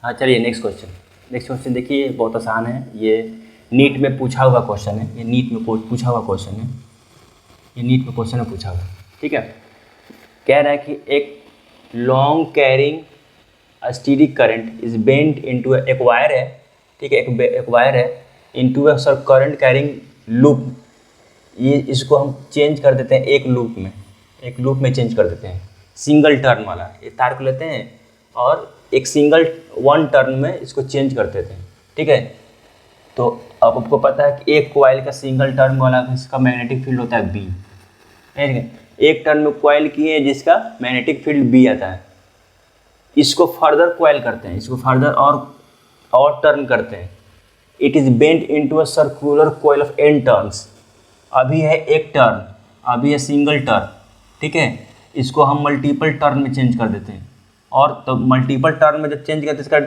हाँ चलिए next question देखिए, बहुत आसान है। ये नीट में पूछा हुआ क्वेश्चन है, पूछा हुआ क्वेश्चन है, ये नीट में क्वेश्चन में पूछा हुआ, ठीक है। कह रहा है कि एक long carrying steady current is bent into एक वायर है, ठीक है, एक वायर है into a sir current carrying loop. ये इसको हम चेंज कर देते हैं एक लूप में चेंज कर देते हैं, सिंगल टर्न वाला। ये तार को लेते हैं और एक सिंगल वन टर्न में इसको चेंज कर देते हैं, ठीक है। तो अब आपको पता है कि एक कॉइल का सिंगल टर्न वाला इसका मैग्नेटिक फील्ड होता है बी, ठीक है। एक टर्न में कॉइल किए जिसका मैग्नेटिक फील्ड बी आता है, इसको फर्दर कॉइल करते हैं, इसको फर्दर और टर्न करते हैं। It is bent into a circular coil of n turns. अभी है एक टर्न, अभी है सिंगल टर्न, ठीक है। इसको हम मल्टीपल टर्न में चेंज कर देते हैं, और तो मल्टीपल टर्न में जब चेंज करते हैं इसका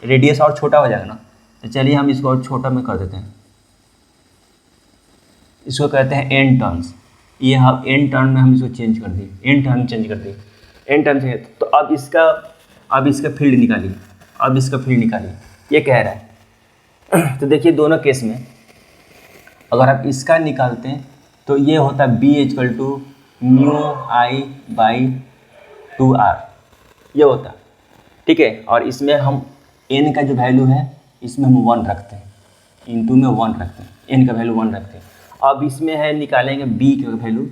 रेडियस और छोटा हो जाएगा ना। तो चलिए हम इसको और छोटा में कर देते हैं, इसको कहते हैं n टर्न्स। ये हम n टर्न में हम इसको चेंज कर दिए, n टर्न चेंज कर दिए, n टर्न से। तो अब इसका फील्ड निकालिए, ये कह रहा है। तो देखिए दोनों केस में अगर आप इसका निकालते हैं तो ये होता है B equal to mu I by 2r, ये होता है, ठीक है। और इसमें हम n का जो वैल्यू है इसमें हम 1 रखते हैं, इंटू में 1 रखते हैं, n का वैल्यू 1 रखते हैं। अब इसमें है निकालेंगे b का वैल्यू,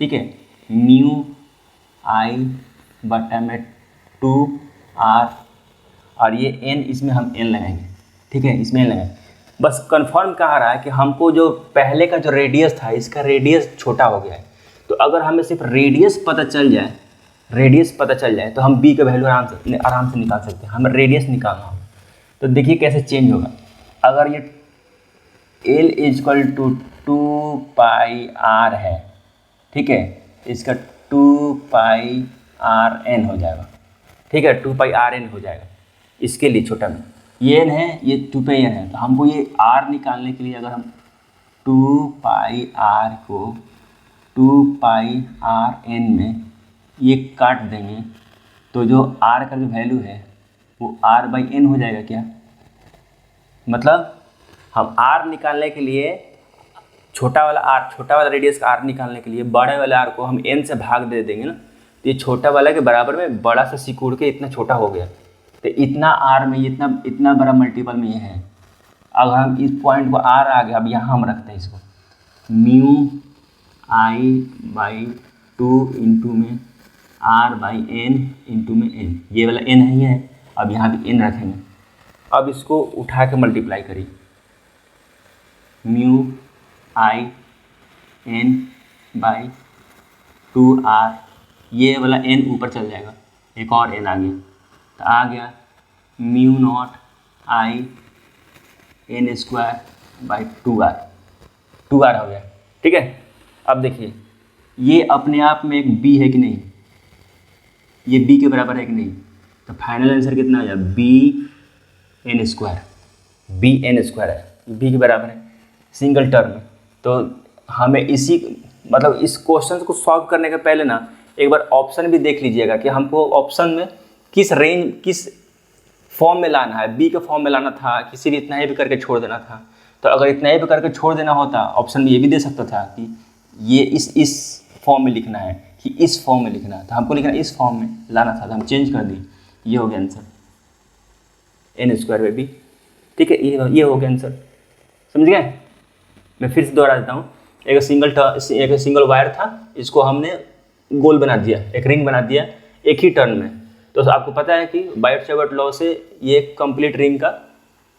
ठीक है, म्यू आई बटा में 2r, और ये n इसमें हम n लगाएंगे, ठीक है, इसमें n लगाएंगे। बस कंफर्म कहा रहा है कि हमको जो पहले का जो रेडियस था इसका रेडियस छोटा हो गया है। तो अगर हमें सिर्फ रेडियस पता चल जाए तो हम b का वैल्यू आराम से निकाल सकते हैं। हमें रेडियस निकालना हो तो देखिए कैसे चेंज होगा। अगर ये l equal to 2 pi r है, ठीक है, इसका 2 पाई r n हो जाएगा, ठीक है, 2 पाई r n हो जाएगा। इसके लिए छोटा में ये n है, ये 2 पाई n है, तो हमको ये r निकालने के लिए अगर हम 2 पाई r को 2 पाई r n में ये काट देंगे तो जो r का जो वैल्यू है वो r बाई n हो जाएगा। क्या मतलब हम r निकालने के लिए छोटा वाला रेडियस का r निकालने के लिए बड़े वाले r को हम n से भाग दे देंगे ना, तो ये छोटा वाला के बराबर में बड़ा सा सिकुड़ के इतना छोटा हो गया। तो इतना r में इतना बड़ा मल्टीपल में ये है। अगर हम इस पॉइंट को r आ गया, अब यहाँ हम रखते हैं इसको म्यू आई बाई 2 इंटू में r बाई n इंटू में n, ये वाला n है, ये है। अब यहाँ भी n रखेंगे। अब इसको उठा के मल्टीप्लाई करिए, mu I n by 2r, ये वाला n ऊपर चल जाएगा, एक और n आ गया, तो आ गया mu not I n square by 2r हो गया, ठीक है। अब देखिए ये अपने आप में एक b है कि नहीं, ये b के बराबर है कि नहीं, तो फाइनल आंसर कितना आ जाए b n स्क्वायर है, b के बराबर है सिंगल टर्म। तो हमें इस क्वेश्चन को सॉल्व करने के पहले ना एक बार ऑप्शन भी देख लीजिएगा कि हमको ऑप्शन में किस फॉर्म में लाना है। बी के फॉर्म में लाना था कि सिर्फ इतना ही भी करके छोड़ देना था। तो अगर इतना ही भी करके छोड़ देना होता ऑप्शन में ये भी दे सकता था कि ये इस फॉर्म में लिखना है कि इस फॉर्म में लिखना है, तो हमको लिखना इस फॉर्म में लाना था, तो हम चेंज कर दी। ये हो गया answer n square by B, ठीक है, ये हो गया आंसर। समझ गए? मैं फिर से दोहरा देता हूँ। एक सिंगल वायर था, इसको हमने गोल बना दिया, एक रिंग बना दिया एक ही टर्न में। तो आपको पता है कि बायट-सैवर्ट लॉ से ये कंप्लीट रिंग का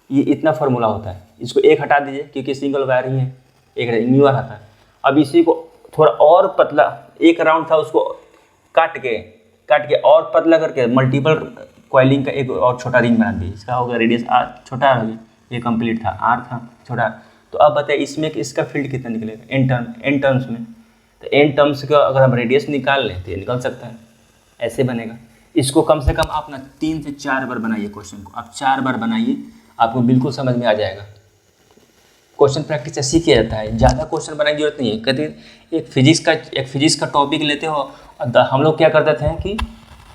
ये इतना फार्मूला होता है। इसको एक हटा दीजिए क्योंकि सिंगल वायर ही है, एक न्यू वायर आता है। अब इसी को थोड़ा और पतला, एक राउंड था उसको काट के और पतला करके मल्टीपल कॉइलिंग का एक और छोटा रिंग बना दिया। इसका हो गया रेडियस r, छोटा हो गया, ये कंप्लीट था, r था छोटा। तो अब बताइए इसमें कि इसका फील्ड कितना निकलेगा n टर्म्स में। तो n टर्म्स का अगर हम रेडियस निकाल लें तो ये निकल सकता है, ऐसे बनेगा। इसको कम से कम आप ना 3 से 4 बार बनाइए क्वेश्चन को, आप 4 बार बनाइए, आपको बिल्कुल समझ में आ जाएगा। क्वेश्चन प्रैक्टिस ऐसे किया जाता है, ज़्यादा क्वेश्चन बनाने की जरूरत नहीं है। कहते एक फिजिक्स का टॉपिक लेते हो, हम लोग क्या करते थे कि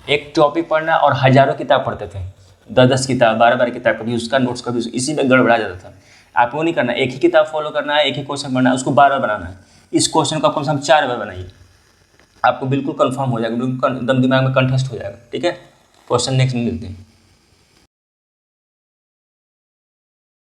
एक टॉपिक पढ़ना और हज़ारों किताब पढ़ते थे। 10-10 किताब, 12-12 किताब, कभी उसका नोट्स, कभी इसी में गड़बड़ा जाता था। आपको नहीं करना, एक ही किताब फॉलो करना है, एक ही क्वेश्चन पढ़ना है, उसको बार बार बनाना है। इस क्वेश्चन को कम से कम 4 बार बनाइए, आपको बिल्कुल कंफर्म हो जाएगा, बिल्कुल एकदम दिमाग में कंठस्थ हो जाएगा। ठीक है, क्वेश्चन नेक्स्ट में मिलते हैं।